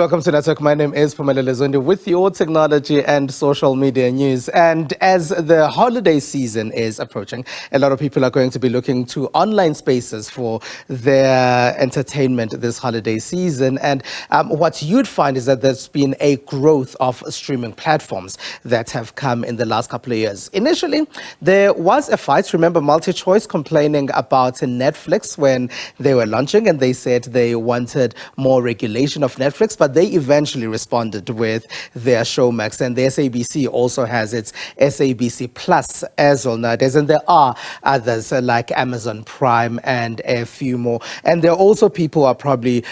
welcome to Network. My name is Pamela Zondi with your technology and social media news. And as the holiday season is approaching, a lot of people are going to be looking to online spaces for their entertainment this holiday season. And what you'd find is that there's been a growth of streaming platforms that have come in the last couple of years. Initially, there was a fight. Remember, MultiChoice complaining about Netflix when they were launching, and they said they wanted more regulation of Netflix, but they eventually responded with their Showmax, and the SABC also has its SABC Plus as well nowadays, and there are others like Amazon Prime and a few more. And there are also people who are probably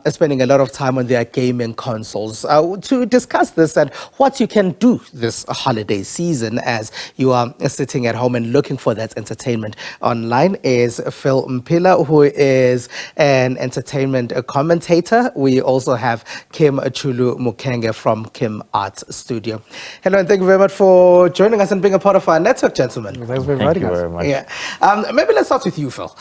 spending a lot of time on their gaming consoles. To discuss this and what you can do this holiday season as you are sitting at home and looking for that entertainment online is Phil Mpila, who is an entertainment commentator. We also have Kim Chulu Mukenge from Kim Art Studio. Hello, and thank you very much for joining us and being a part of our network, gentlemen. Thanks for inviting us. Very much. Yeah. Maybe let's start with you, Phil.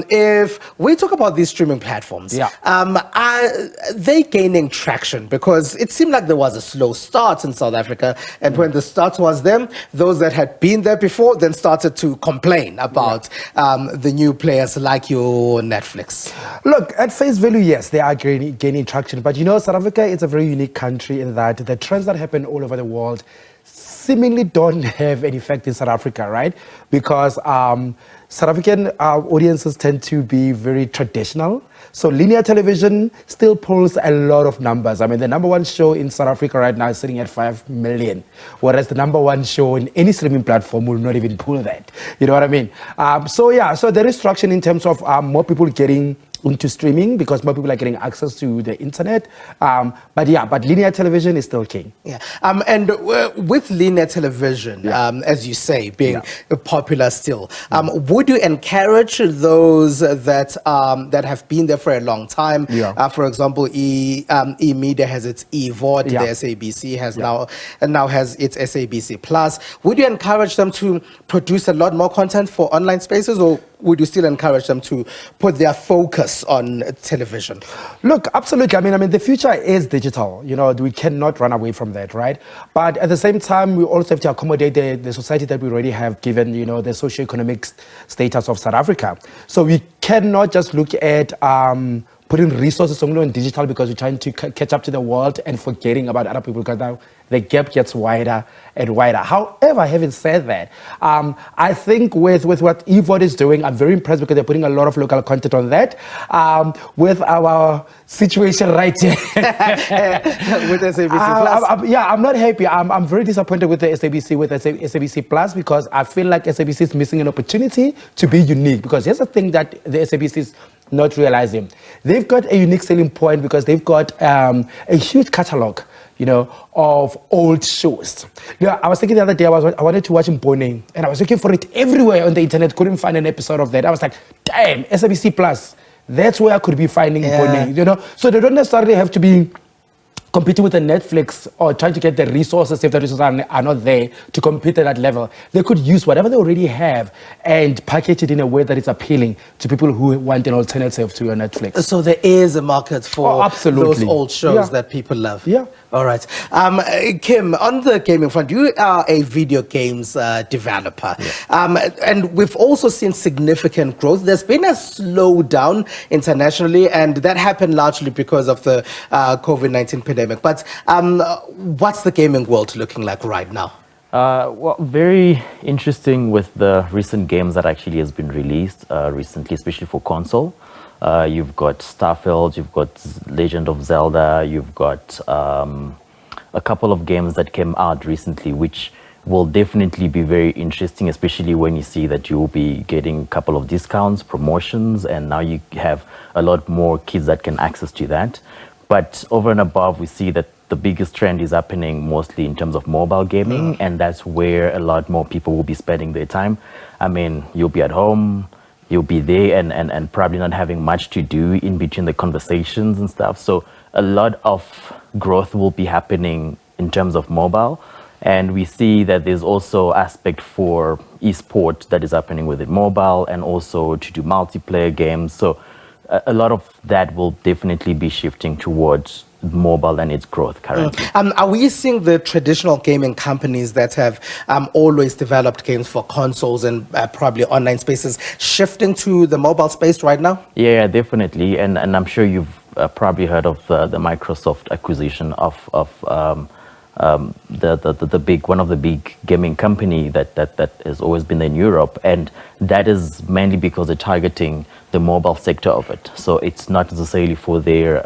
If we talk about these streaming platforms, are they gaining traction? Because it seemed like there was a slow start in South Africa, and when the start was them, those that had been there before then started to complain about the new players like your Netflix. Look, at face value, yes, they are gaining traction. But you know, South Africa is a very unique country in that the trends that happen all over the world seemingly don't have an effect in South Africa, right? Because South African audiences tend to be very traditional. So linear television still pulls a lot of numbers. I mean, the number one show in South Africa right now is sitting at 5 million, whereas the number one show in any streaming platform will not even pull that. You know what I mean? So there is traction in terms of more people getting into streaming because more people are getting access to the internet. But linear television is still king. Yeah, and with linear television, as you say, being popular still, would you encourage those that have been there for a long time? For example, E-Media has its eVod, the SABC has now has its SABC Plus. Would you encourage them to produce a lot more content for online spaces, or would you still encourage them to put their focus on television? Look, absolutely. I mean, the future is digital. You know, we cannot run away from that, right? But at the same time, we also have to accommodate the society that we already have, given, you know, the socioeconomic status of South Africa. So we cannot just look at putting resources only on digital because we're trying to catch up to the world and forgetting about other people, because now the gap gets wider and wider. However, having said that, I think with what eVod is doing, I'm very impressed because they're putting a lot of local content on that. With our situation right here, with SABC Plus. I'm not happy. I'm very disappointed with the SABC Plus because I feel like SABC is missing an opportunity to be unique. Because here's the thing that the SABC is not realizing. They've got a unique selling point because they've got a huge catalog, you know, of old shows. You know, I was thinking the other day, I wanted to watch Mbone, and I was looking for it everywhere on the internet, couldn't find an episode of that. I was like, damn, SABC Plus, that's where I could be finding Mbone, you know? So they don't necessarily have to be competing with a Netflix or trying to get the resources if the resources are not there to compete at that level. They could use whatever they already have and package it in a way that is appealing to people who want an alternative to a Netflix. So there is a market for those old shows that people love. Yeah. All right. Kim, on the gaming front, you are a video games developer. And we've also seen significant growth. There's been a slowdown internationally, and that happened largely because of the COVID-19 pandemic. But what's the gaming world looking like right now? Well, very interesting with the recent games that actually has been released recently, especially for console. You've got Starfield, you've got Legend of Zelda, you've got a couple of games that came out recently, which will definitely be very interesting, especially when you see that you'll be getting a couple of discounts, promotions, and now you have a lot more kids that can access to that. But over and above, we see that the biggest trend is happening mostly in terms of mobile gaming, and that's where a lot more people will be spending their time. I mean, you'll be at home, you'll be there and probably not having much to do in between the conversations and stuff. So a lot of growth will be happening in terms of mobile. And we see that there's also aspect for esport that is happening with it mobile, and also to do multiplayer games. So a lot of that will definitely be shifting towards mobile and its growth currently. Are we seeing the traditional gaming companies that have always developed games for consoles and probably online spaces shifting to the mobile space right now? Yeah, definitely. And I'm sure you've probably heard of the Microsoft acquisition of the big one of the big gaming company that has always been in Europe, and that is mainly because they're targeting the mobile sector of it. So it's not necessarily for their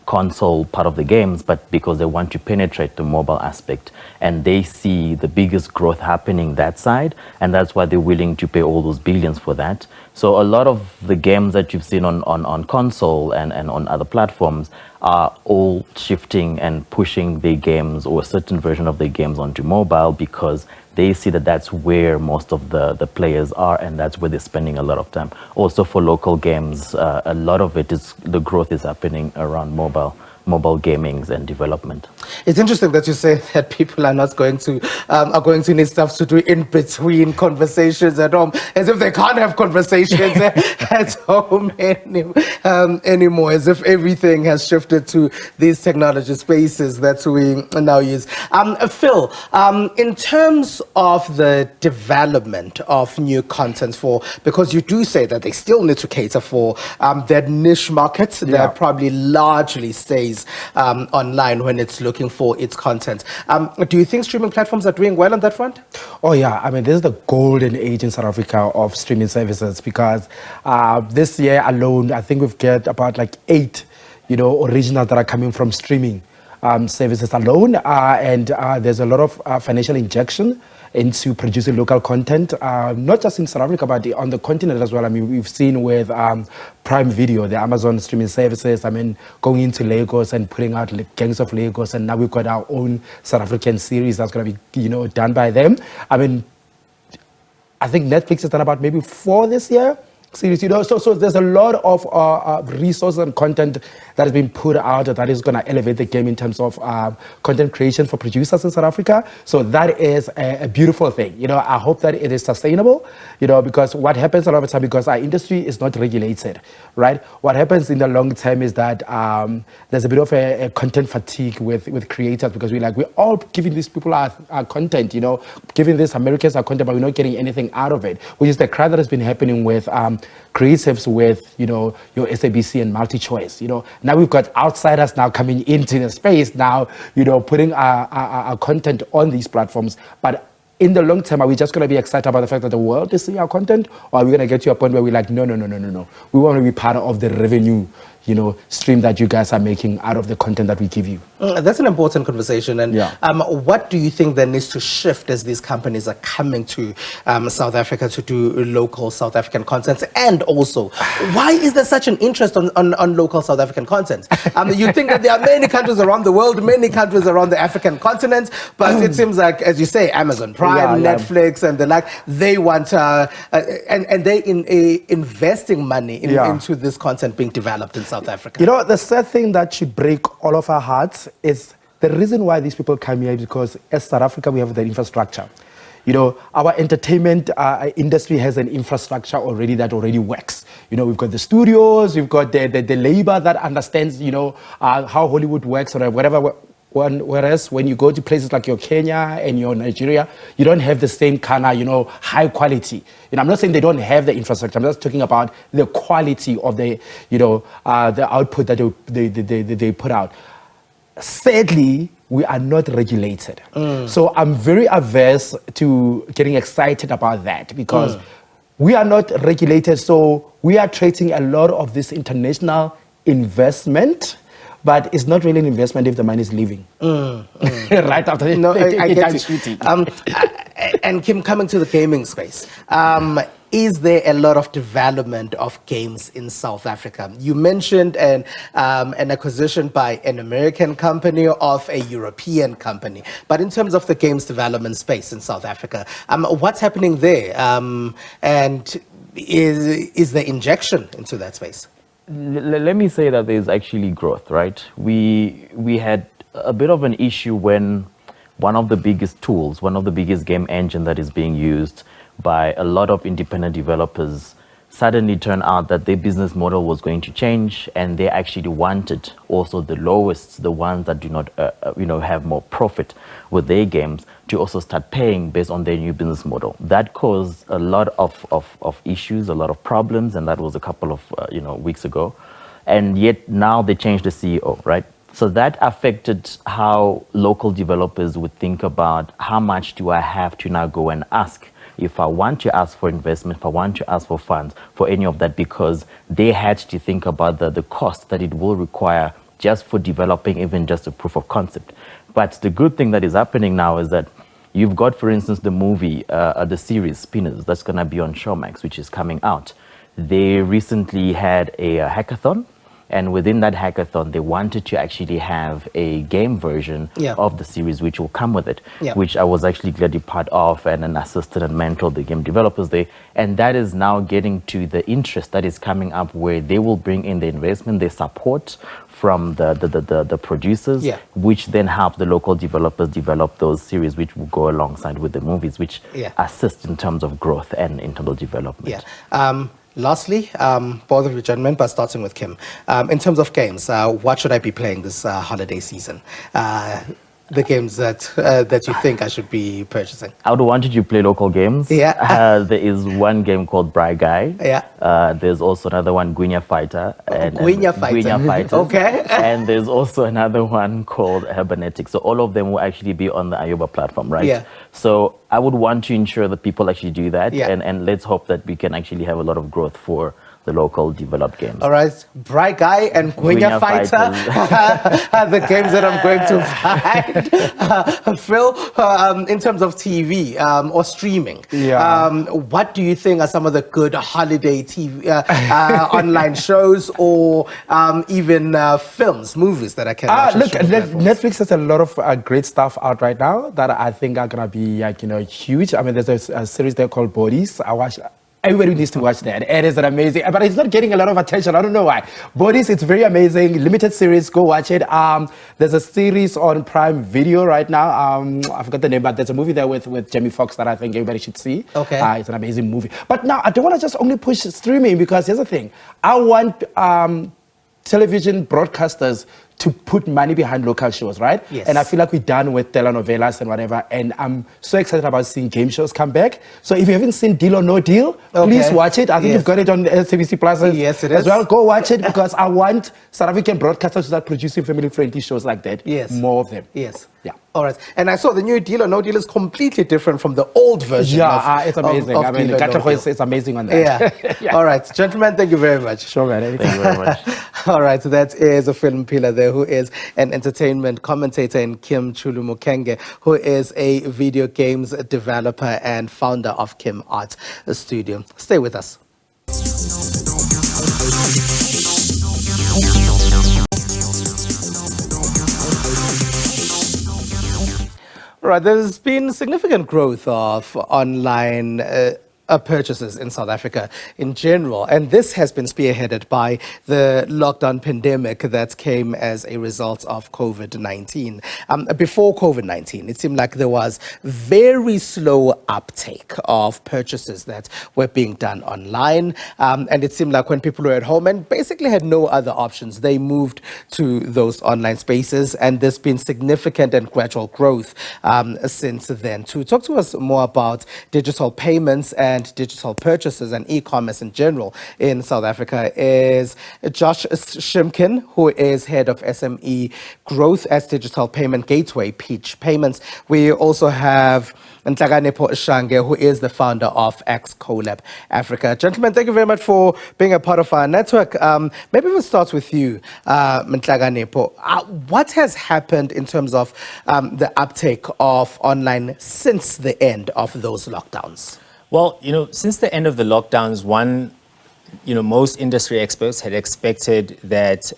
console part of the games, but because they want to penetrate the mobile aspect, and they see the biggest growth happening that side, and that's why they're willing to pay all those billions for that. So a lot of the games that you've seen on console and on other platforms are all shifting and pushing their games or a certain version of their games onto mobile, because they see that that's where most of the players are, and that's where they're spending a lot of time. Also for local games, a lot of it is, the growth is happening around mobile gamings and development. It's interesting that you say that people are not going to need stuff to do in between conversations at home, as if they can't have conversations at home anymore, as if everything has shifted to these technology spaces that we now use. Phil, in terms of the development of new content because you do say that they still need to cater for that niche market that probably largely stays online when it's looking for its content. Do you think streaming platforms are doing well on that front? Oh yeah, I mean, this is the golden age in South Africa of streaming services, because this year alone, I think we've got about like 8, originals that are coming from streaming services alone, and there's a lot of financial injection into producing local content, not just in South Africa, but on the continent as well. I mean, we've seen with Prime Video, the Amazon streaming services, I mean, going into Lagos and putting out Gangs of Lagos, and now we've got our own South African series that's going to be, done by them. I mean, I think Netflix has done about maybe 4 this year. Series, so there's a lot of resources and content that has been put out that is going to elevate the game in terms of content creation for producers in South Africa. So that is a beautiful thing. I hope that it is sustainable, because what happens a lot of the time, because our industry is not regulated, right? What happens in the long term is that there's a bit of a content fatigue with creators, because we're all giving these people our content, giving these Americans our content, but we're not getting anything out of it, which is the cry that has been happening with creatives with, your SABC and multi-choice. Now we've got outsiders now coming into the space now, putting our content on these platforms. But in the long term, are we just going to be excited about the fact that the world is seeing our content? Or are we going to get to a point where we're like, no. We want to be part of the revenue, stream that you guys are making out of the content that we give you. That's an important conversation. And what do you think then needs to shift as these companies are coming to South Africa to do local South African content? And also, why is there such an interest on local South African content? You think that there are many countries around the world, many countries around the African continent, but it seems like, as you say, Amazon Prime, Netflix, and the like, they want, and they investing money into this content being developed in South Africa. The sad thing that should break all of our hearts is the reason why these people come here is because as South Africa, we have the infrastructure. Our entertainment industry has an infrastructure already that already works. We've got the studios, we've got the labor that understands, how Hollywood works or whatever. Whereas when you go to places like your Kenya and your Nigeria, you don't have the same kind of, high quality. I'm not saying they don't have the infrastructure. I'm just talking about the quality of the, the output that they put out. Sadly, we are not regulated. So I'm very averse to getting excited about that, because we are not regulated. So we are treating a lot of this international investment, but it's not really an investment if the money is leaving. Right after I get shooting. And Kim, coming to the gaming space, is there a lot of development of games in South Africa? You mentioned an acquisition by an American company of a European company, but in terms of the games development space in South Africa, what's happening there? And is there injection into that space? Let me say that there's actually growth, right? We had a bit of an issue when one of the biggest tools, one of the biggest game engine that is being used by a lot of independent developers suddenly turned out that their business model was going to change, and they actually wanted also the lowest, the ones that do not have more profit with their games, to also start paying based on their new business model. That caused a lot of issues, a lot of problems, and that was a couple of weeks ago. And yet now they changed the CEO, right? So that affected how local developers would think about, how much do I have to now go and ask if I want to ask for investment, if I want to ask for funds, for any of that, because they had to think about the cost that it will require just for developing even just a proof of concept. But the good thing that is happening now is that you've got, for instance, the movie, the series Spinners, that's going to be on Showmax, which is coming out. They recently had a hackathon. And within that hackathon, they wanted to actually have a game version of the series, which will come with it, which I was actually gladly part of, and an assistant and mentored the game developers there. And that is now getting to the interest that is coming up, where they will bring in the investment, the support from the producers, which then help the local developers develop those series, which will go alongside with the movies, which assist in terms of growth and in terms of development. Lastly, both of you gentlemen, but starting with Kim, in terms of games, what should I be playing this holiday season? The games that you think I should be purchasing. I would want you to play local games. There is one game called Bry Guy. There's also another one, Gwinya Fighter. Gwinya Fighter. Okay. And there's also another one called Herbanetic. So all of them will actually be on the Ayoba platform, right? So I would want to ensure that people actually do that. And let's hope that we can actually have a lot of growth for the local developed games. All right, Bright Guy and Gwinya Fighter are the games that I'm going to find. Phil, in terms of TV or streaming, what do you think are some of the good holiday TV online shows or even films, movies that I can watch? Look, Netflix has a lot of great stuff out right now that I think are gonna be huge. I mean, there's a series there called Bodies. I watched. Everybody needs to watch that. It is an amazing, but it's not getting a lot of attention. I don't know why. Bodies, it's very amazing. Limited series, go watch it. There's a series on Prime Video right now. I forgot the name, but there's a movie there with Jamie Foxx that I think everybody should see. Okay. It's an amazing movie. But now, I don't want to just only push streaming, because here's the thing. I want television broadcasters to put money behind local shows, right? Yes. And I feel like we're done with telenovelas and whatever, and I'm so excited about seeing game shows come back. So if you haven't seen Deal or No Deal, please watch it. I think you've got it on SABC Plus as well. Go watch it, because I want South African broadcasters to start producing family-friendly shows like that. More of them. Yeah. All right. And I saw the new Deal or No Deal is completely different from the old version. It's amazing. I mean, it's amazing on that. All right. Gentlemen, thank you very much. Sure, man. Thank you very much. All right. That is a film pillar there, who is an entertainment commentator, and Kim Chulu-Mukenge, who is a video games developer and founder of Kim Art Studio. Stay with us. Right, there's been significant growth of online purchases in South Africa in general, and this has been spearheaded by the lockdown pandemic that came as a result of COVID-19. Before COVID-19, it seemed like there was very slow uptake of purchases that were being done online, and it seemed like when people were at home and basically had no other options, they moved to those online spaces, and there's been significant and gradual growth since then. To talk to us more about digital payments and digital purchases and e-commerce in general in South Africa is Josh Shimkin, who is head of SME growth at digital payment gateway Peach Payments. We also have Nhlakanipho Shange, who is the founder of XColab Africa. Gentlemen, thank you very much for being a part of our network. Maybe we'll start with you, Nhlakanipho. What has happened in terms of the uptake of online since the end of those lockdowns? Well, since the end of the lockdowns, most industry experts had expected that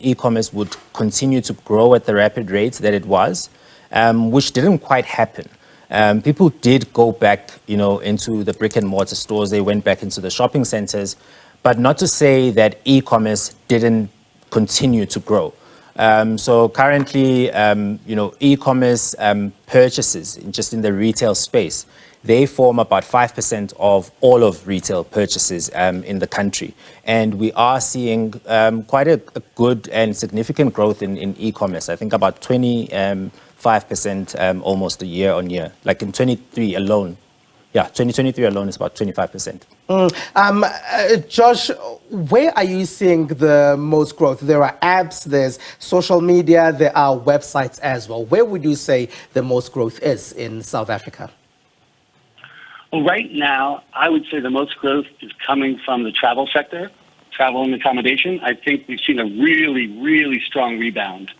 e-commerce would continue to grow at the rapid rate that it was, which didn't quite happen. People did go back, into the brick and mortar stores. They went back into the shopping centers, but not to say that e-commerce didn't continue to grow. So currently, e-commerce purchases just in the retail space, they form about 5% of all of retail purchases in the country. And we are seeing quite a good and significant growth in e-commerce. I think about 25% almost a year on year, like in 23 alone. Yeah, 2023 alone is about 25%. Josh, where are you seeing the most growth? There are apps, there's social media, there are websites as well. Where would you say the most growth is in South Africa? Well, right now, I would say the most growth is coming from the travel sector, travel and accommodation. I think we've seen a really, really strong rebound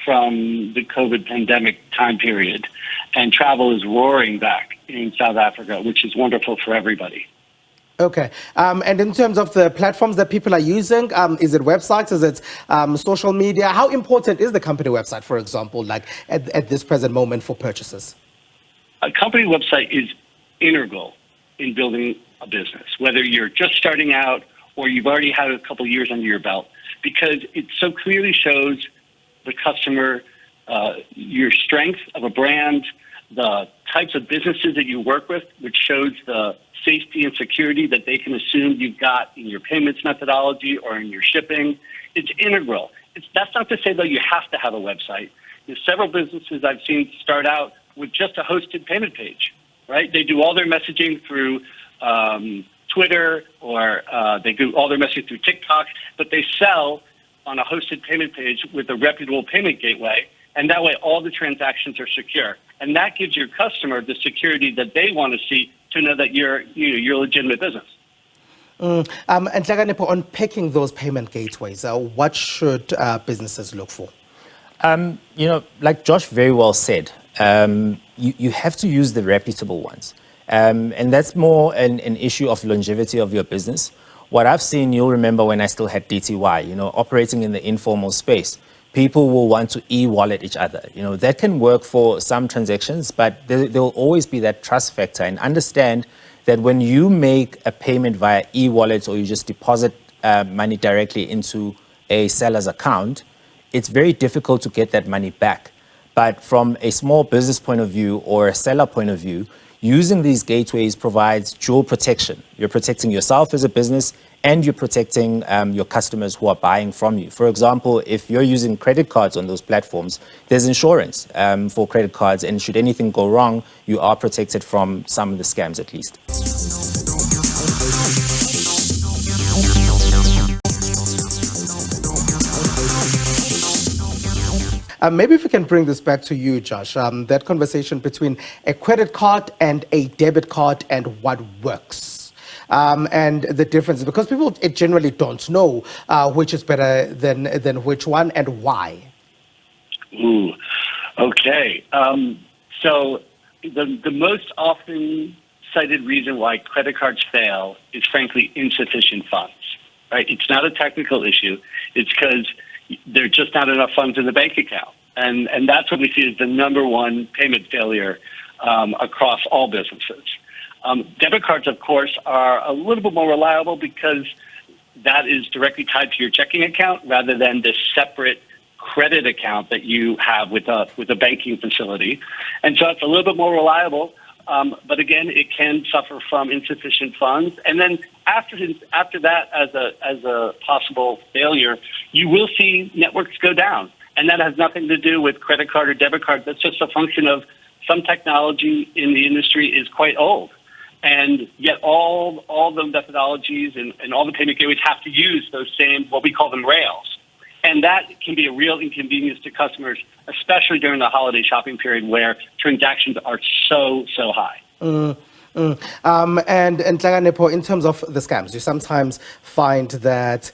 from the COVID pandemic time period. And travel is roaring back in South Africa, which is wonderful for everybody. Okay. And in terms of the platforms that people are using, is it websites? Is it social media? How important is the company website, for example, like at this present moment for purchases? A company website is integral in building a business, whether you're just starting out or you've already had a couple of years under your belt, because it so clearly shows the customer your strength of a brand, the types of businesses that you work with, which shows the safety and security that they can assume you've got in your payments methodology or in your shipping. It's integral. That's not to say, though, you have to have a website. There's several businesses I've seen start out with just a hosted payment page, right? They do all their messaging through Twitter or they do all their messaging through TikTok, but they sell on a hosted payment page with a reputable payment gateway, and that way all the transactions are secure. And that gives your customer the security that they want to see to know that you're a legitimate business. And Nhlakanipho, on picking those payment gateways, what should businesses look for? Like Josh very well said, you have to use the reputable ones. And that's more an issue of longevity of your business. What I've seen, you'll remember when I still had DTY, operating in the informal space, people will want to e-wallet each other. That can work for some transactions, but there will always be that trust factor. And understand that when you make a payment via e-wallet or you just deposit money directly into a seller's account, it's very difficult to get that money back. But from a small business point of view or a seller point of view, using these gateways provides dual protection. You're protecting yourself as a business and you're protecting your customers who are buying from you. For example, if you're using credit cards on those platforms, there's insurance for credit cards, and should anything go wrong, you are protected from some of the scams at least. Maybe if we can bring this back to you, Josh, that conversation between a credit card and a debit card and what works. And the difference, because people generally don't know which is better than which one and why. Ooh, okay. So the most often cited reason why credit cards fail is frankly insufficient funds, right? It's not a technical issue. It's because there are just not enough funds in the bank account. And that's what we see as the number one payment failure across all businesses. Debit cards, of course, are a little bit more reliable because that is directly tied to your checking account rather than this separate credit account that you have with a banking facility. And so it's a little bit more reliable. But again, it can suffer from insufficient funds. And then after that, as a possible failure, you will see networks go down. And that has nothing to do with credit card or debit card. That's just a function of some technology in the industry is quite old. And yet all the methodologies and all the payment gateways have to use those same, what we call them, rails. And that can be a real inconvenience to customers, especially during the holiday shopping period where transactions are so high. And Nhlakanipho, in terms of the scams, you sometimes find that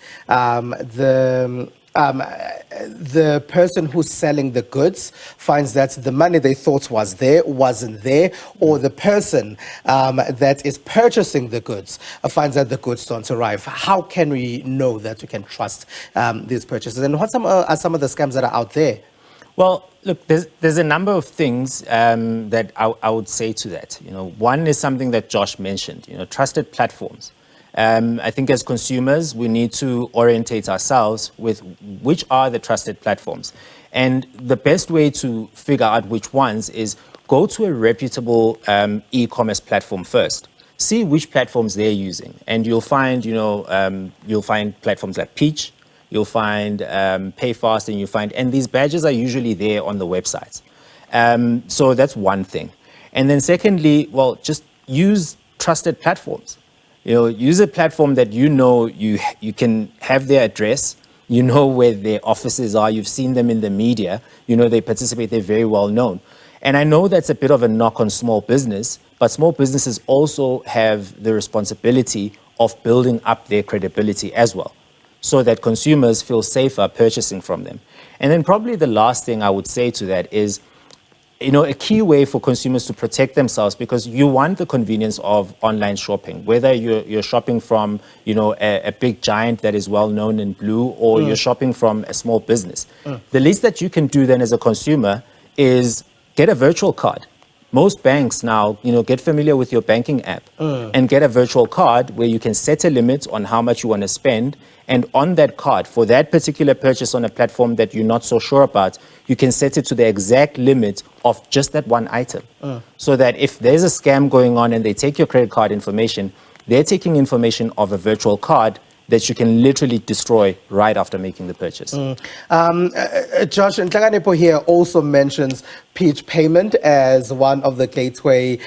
the person who's selling the goods finds that the money they thought was there wasn't there, or the person that is purchasing the goods finds that the goods don't arrive. How can we know that we can trust these purchases? And what are some of the scams that are out there? Well, look, there's a number of things that I would say to that. One is something that Josh mentioned, trusted platforms. I think as consumers, we need to orientate ourselves with which are the trusted platforms. And the best way to figure out which ones is go to a reputable e-commerce platform first. See which platforms they're using, and you'll find, you'll find platforms like Peach, you'll find PayFast, and these badges are usually there on the websites. So that's one thing. And then secondly, well, just use trusted platforms. Use a platform that you can have their address, where their offices are, you've seen them in the media, they participate, they're very well known. And I know that's a bit of a knock on small business, but small businesses also have the responsibility of building up their credibility as well, so that consumers feel safer purchasing from them. And then probably the last thing I would say to that is, a key way for consumers to protect themselves, because you want the convenience of online shopping, whether you're shopping from, a big giant that is well known in blue, or you're shopping from a small business. The least that you can do then as a consumer is get a virtual card. Most banks now, get familiar with your banking app and get a virtual card where you can set a limit on how much you want to spend. And on that card, for that particular purchase on a platform that you're not so sure about, you can set it to the exact limit of just that one item. So that if there's a scam going on and they take your credit card information, they're taking information of a virtual card that you can literally destroy right after making the purchase. Josh, Nhlakanipho here also mentions Peach Payment as one of the gateway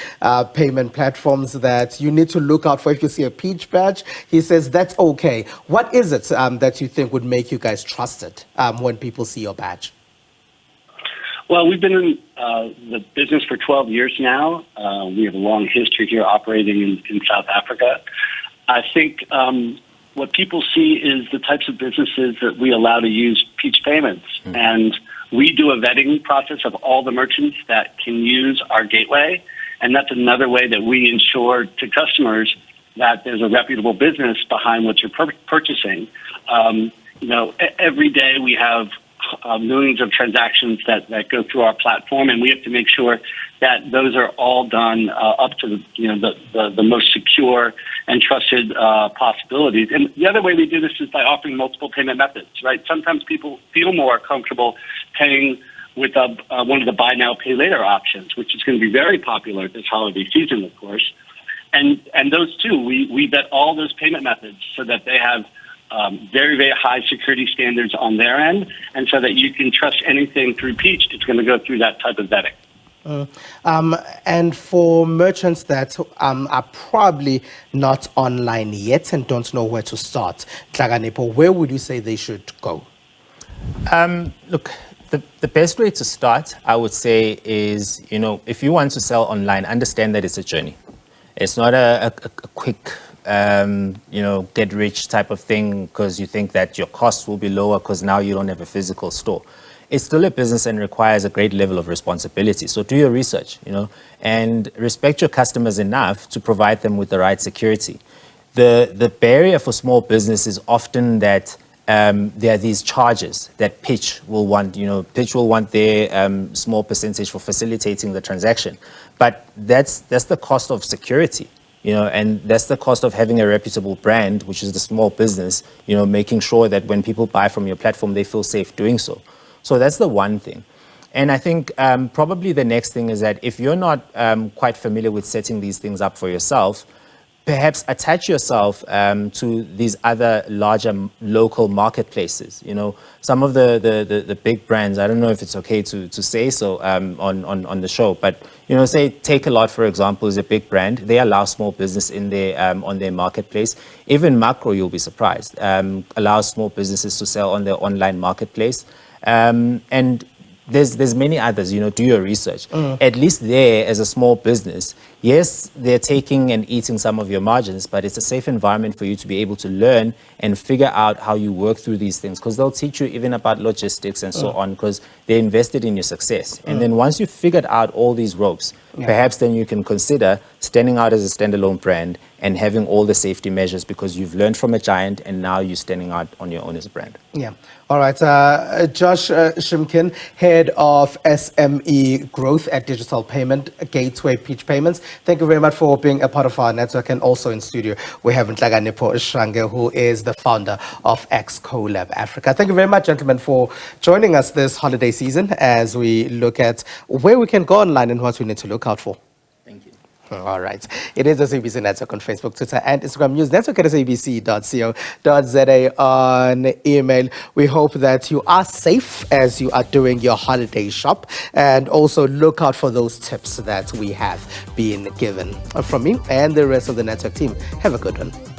payment platforms that you need to look out for. If you see a Peach badge, he says that's okay. What is it that you think would make you guys trust it when people see your badge? Well, we've been in the business for 12 years now. We have a long history here operating in South Africa. I think what people see is the types of businesses that we allow to use Peach Payments. And we do a vetting process of all the merchants that can use our gateway. And that's another way that we ensure to customers that there's a reputable business behind what you're purchasing. Every day we have millions of transactions that go through our platform, and we have to make sure that those are all done up to the most secure and trusted possibilities. And the other way we do this is by offering multiple payment methods, right? Sometimes people feel more comfortable paying with one of the buy now, pay later options, which is going to be very popular this holiday season, of course. And those too, we vet all those payment methods so that they have very, very high security standards on their end, and so that you can trust anything through Peach, it's going to go through that type of vetting. And for merchants that are probably not online yet and don't know where to start, Nhlakanipho, where would you say they should go? Look, the best way to start, I would say, is, if you want to sell online, understand that it's a journey. It's not a quick get rich type of thing because you think that your costs will be lower because now you don't have a physical store. It's still a business and requires a great level of responsibility. So do your research, and respect your customers enough to provide them with the right security. The barrier for small business is often that there are these charges that Pitch will want. Pitch will want their small percentage for facilitating the transaction. But that's the cost of security. And that's the cost of having a reputable brand, which is the small business, making sure that when people buy from your platform, they feel safe doing so. So that's the one thing. And I think probably the next thing is that if you're not quite familiar with setting these things up for yourself, perhaps attach yourself to these other larger local marketplaces. Some of the big brands, I don't know if it's okay to say so on the show, but say Take a Lot, for example, is a big brand. They allow small business in their on their marketplace. Even Macro, you'll be surprised, allows small businesses to sell on their online marketplace. And there's many others, do your research. At least there, as a small business, yes, they're taking and eating some of your margins, but it's a safe environment for you to be able to learn and figure out how you work through these things, because they'll teach you even about logistics and so on, because they're invested in your success. And then once you've figured out all these ropes, perhaps then you can consider standing out as a standalone brand and having all the safety measures, because you've learned from a giant and now you're standing out on your own as a brand. Yeah. All right. Josh Shimkin, Head of SME Growth at Digital Payment Gateway Peach Payments. Thank you very much for being a part of our network. And also in studio, we have Nhlakanipho Shange, who is the founder of XColab Africa. Thank you very much, gentlemen, for joining us this holiday season as we look at where we can go online and what we need to look out for. Thank you. All right. It is the SABC Network on Facebook, Twitter, and Instagram. News Network at sabc.co.za on email. We hope that you are safe as you are doing your holiday shop, and also look out for those tips that we have been given. From me and the rest of the network team, have a good one.